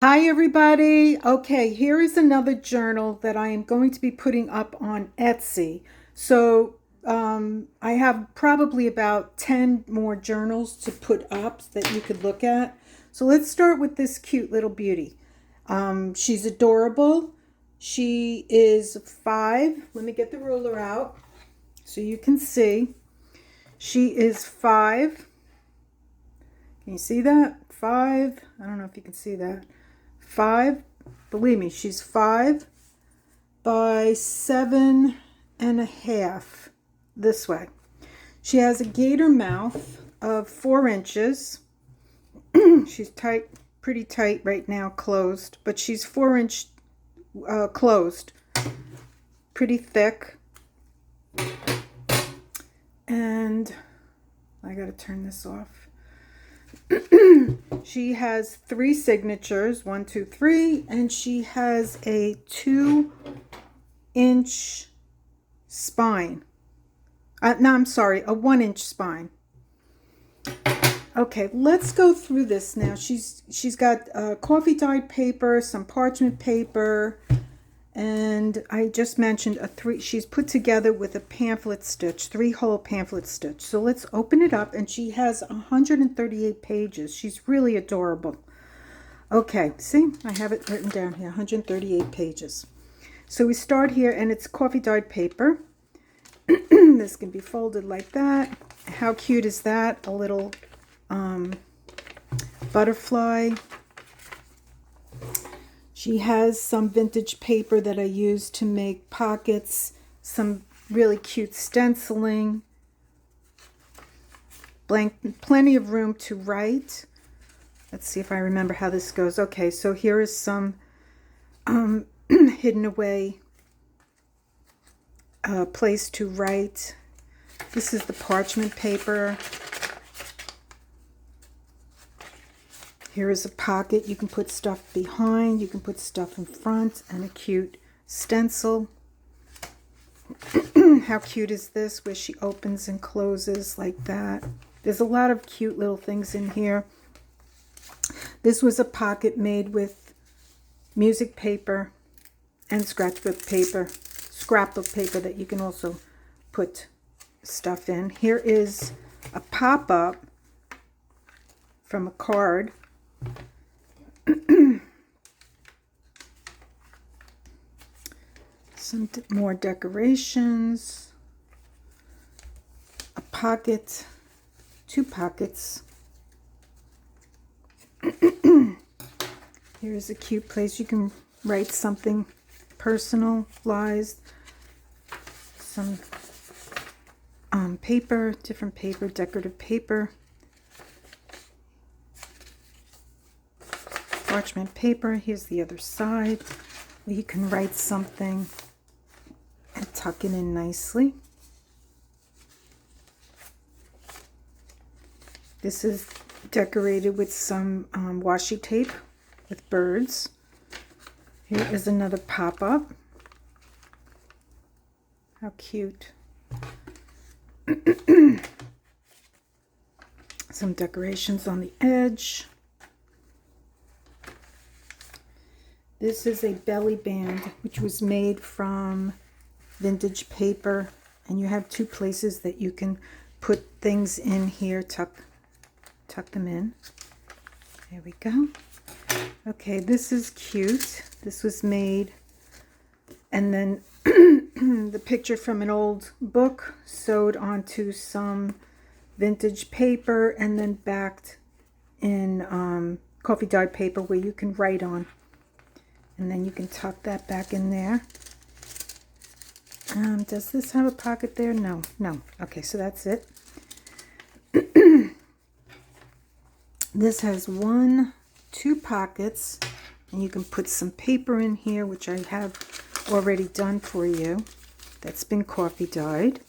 Hi, everybody. Okay, here is another journal that I am going to be putting up on Etsy. I have probably about 10 more journals to put up that you could look at. So let's start with this cute little beauty. She's adorable. She is 5. Let me get the ruler out so you can see. She is 5. Can you see that? 5. I don't know if you can see that. 5, believe me, she's 5 by 7.5 this way. She has a gator mouth of 4 inches. She's tight, pretty tight right now, closed, but she's 4-inch closed, pretty thick. And I gotta turn this off. She has 3 signatures, 1, 2, 3, and she has a 2-inch spine. No, I'm sorry, a 1-inch spine. Okay, let's go through this now. She's got coffee dyed paper, some parchment paper, and I just mentioned she's put together with a pamphlet stitch, 3-hole pamphlet stitch. So let's open it up, and she has 138 pages. She's really adorable. Okay, see, I have it written down here, 138 pages. So we start here, and it's coffee dyed paper. This can be folded like that. How cute is that? A little butterfly. She has some vintage paper that I use to make pockets, some really cute stenciling, plenty of room to write. Let's see if I remember how this goes. Okay, so here is some hidden away place to write. This is the parchment paper. Here is a pocket. You can put stuff behind, you can put stuff in front, and a cute stencil. How cute is this, where she opens and closes like that? There's a lot of cute little things in here. This was a pocket made with music paper and scrapbook paper that you can also put stuff in. Here is a pop-up from a card. Some more decorations, a pocket, 2 pockets. Here's a cute place you can write something personalized. Some paper, different paper, decorative paper. Parchment paper. Here's the other side where you can write something and tuck it in nicely. This is decorated with some washi tape with birds. Here is another pop-up. How cute. Some decorations on the edge. This is a belly band, which was made from vintage paper, and you have 2 places that you can put things in here. Tuck them in. There we go. Okay, this is cute. This was made, and then the picture from an old book sewed onto some vintage paper and then backed in coffee dyed paper where you can write on. And then you can tuck that back in there. Does this have a pocket there? No. Okay, so that's it. This has 1, 2 pockets, and you can put some paper in here, which I have already done for you. That's been coffee dyed.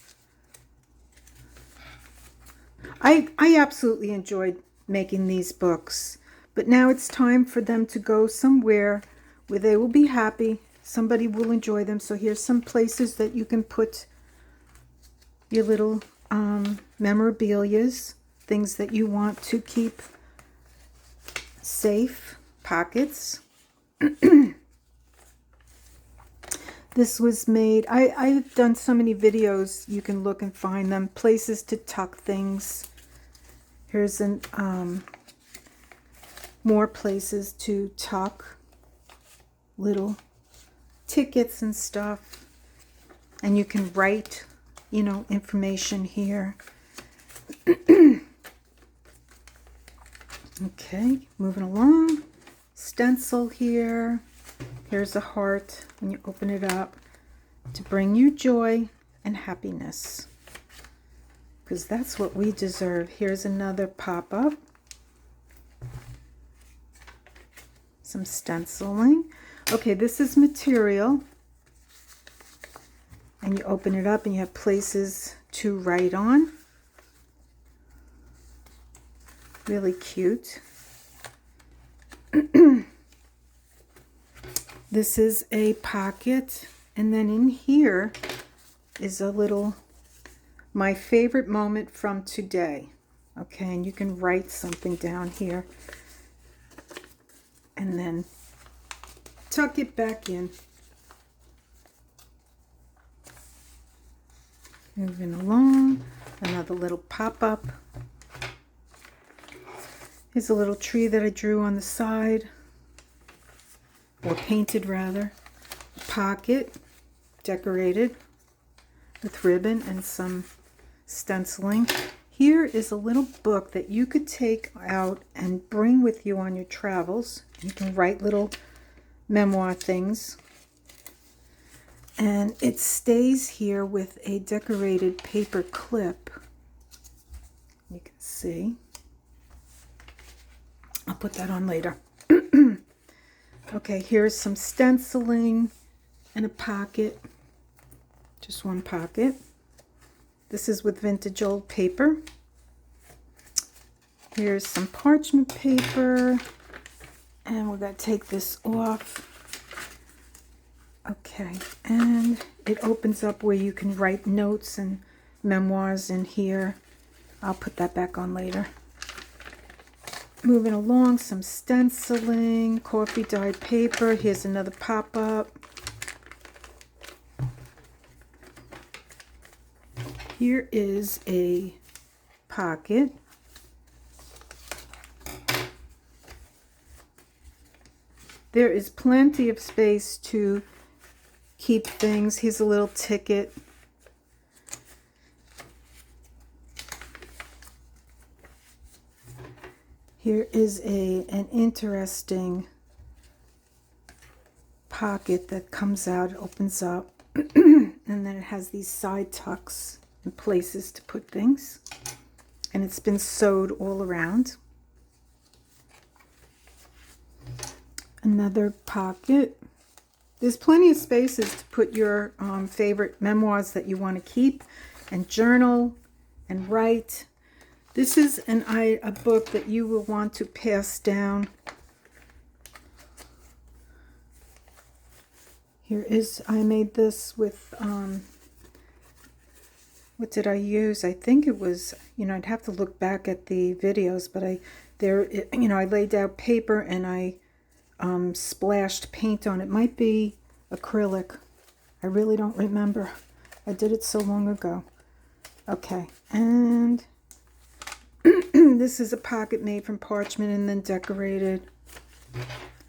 I absolutely enjoyed making these books, but now it's time for them to go somewhere where they will be happy. Somebody will enjoy them. So here's some places that you can put your little memorabilias, things that you want to keep safe, pockets. This was made, I've done so many videos, you can look and find them, places to tuck things. Here's an more places to tuck little tickets and stuff. And you can write, you know, information here. Okay, moving along. Stencil here. Here's a heart when you open it up to bring you joy and happiness, because that's what we deserve. Here's another pop-up. Some stenciling. Okay, this is material. And you open it up and you have places to write on. Really cute. This is a pocket, and then in here is a little, my favorite moment from today. Okay, and you can write something down here and then tuck it back in. Moving along, another little pop-up. Here's a little tree that I drew on the side, or painted rather. Pocket, decorated with ribbon and some stenciling. Here is a little book that you could take out and bring with you on your travels. You can write little memoir things. And it stays here with a decorated paper clip. You can see. I'll put that on later. Okay, here's some stenciling and a pocket. Just one pocket. This is with vintage old paper. Here's some parchment paper. And we're going to take this off. Okay, and it opens up where you can write notes and memoirs in here. I'll put that back on later. Moving along, some stenciling, coffee dyed paper. Here's another pop-up. Here is a pocket. There is plenty of space to keep things. Here's a little ticket. Here is an interesting pocket that comes out, opens up, and then it has these side tucks and places to put things. And it's been sewed all around. Another pocket. There's plenty of spaces to put your favorite memoirs that you want to keep and journal and write. This is a book that you will want to pass down. Here is, I made this with, what did I use? I think it was, I'd have to look back at the videos, but I laid out paper and I splashed paint on it. Might be acrylic. I really don't remember. I did it so long ago. Okay, and this is a pocket made from parchment and then decorated.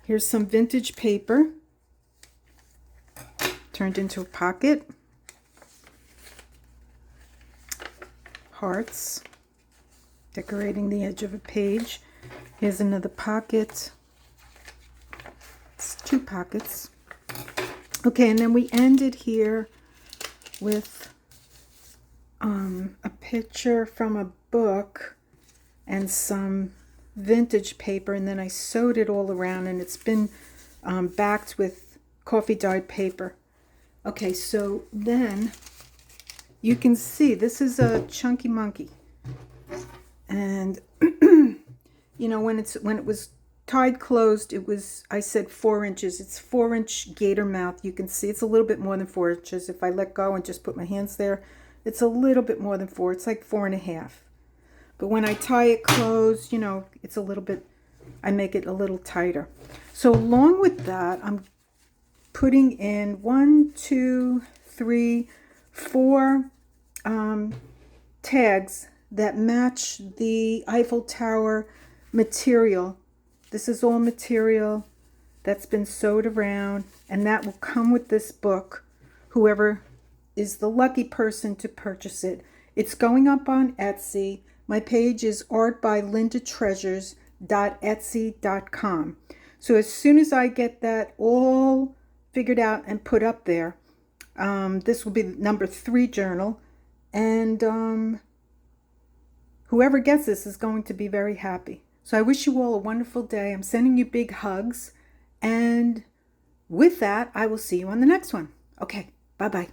Here's some vintage paper turned into a pocket. Hearts decorating the edge of a page. Here's another pocket. It's two pockets. Okay, and then we ended here with a picture from a book and some vintage paper, and then I sewed it all around, and it's been backed with coffee dyed paper. Okay, so then you can see this is a chunky monkey, and when it was tied closed, it was, I said 4 inches. It's 4-inch gator mouth. You can see it's a little bit more than 4 inches. If I let go and just put my hands there, it's a little bit more than 4. It's like 4.5. But when I tie it closed, it's a little bit I make it a little tighter. So along with that, I'm putting in 1, 2, 3, 4 tags that match the Eiffel Tower material. This is all material that's been sewed around, and that will come with this book, whoever is the lucky person to purchase it. It's going up on Etsy. My page is artbylindratreasures.etsy.com. So as soon as I get that all figured out and put up there, this will be number 3 journal, and whoever gets this is going to be very happy. So I wish you all a wonderful day. I'm sending you big hugs, and with that, I will see you on the next one. Okay, bye-bye.